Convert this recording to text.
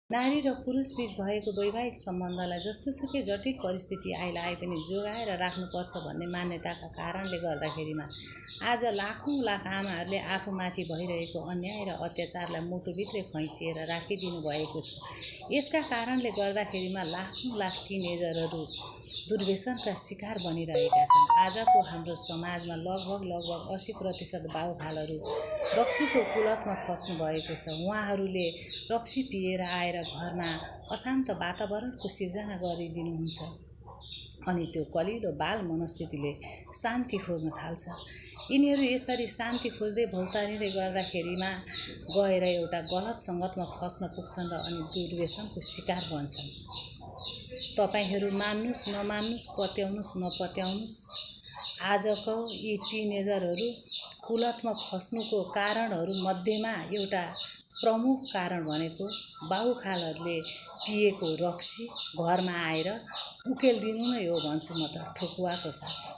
नारी र पुरुष बीच भएको वैवाहिक सम्बन्धलाई जस्तोसुकै जटिल परिस्थिति आए पनि जोगाएर राख्नुपर्छ भन्ने मान्यताका कारणले गर्दाखेरिमा आज लाखौं लाख आमाहरूले आफूमाथि भइरहेको अन्याय र अत्याचारलाई मुटुभित्रै खैँचिएर राखिदिनु भएको छ। यसका कारणले गर्दाखेरिमा लाखौं लाख टिनेजरहरू दुर्व्यसनका शिकार बनिरहेका छन्। आजको हाम्रो समाजमा लगभग 80% बाउखालहरू रक्सीको कुलतमा फस्नु भएको छ। उहाँहरूले रक्सी पिएर आएर घरमा अशान्त वातावरणको सिर्जना गरिदिनुहुन्छ अनि त्यो कलिलो बाल मनस्थितिले शान्ति खोज्न थाल्छ। यिनीहरू यसरी शान्ति खोज्दै भौतारिँदै गर्दाखेरिमा गएर एउटा गलत सङ्गतमा फस्न पुग्छन् र अनि दुर्व्यसनको शिकार बन्छन्। तपाईहरू मान्नुस् नमान्नुस्, पत्याउनुस् नपत्याउनुस्, आजको यी टिनेजरहरू कुलतमा फस्नुको कारणहरू मध्येमा एउटा प्रमुख कारण भनेको बाउखालहरूले पिएको रक्सी घरमा आएर उकेलिदिनु नै हो भन्छु म त ठोकुवाको साथ।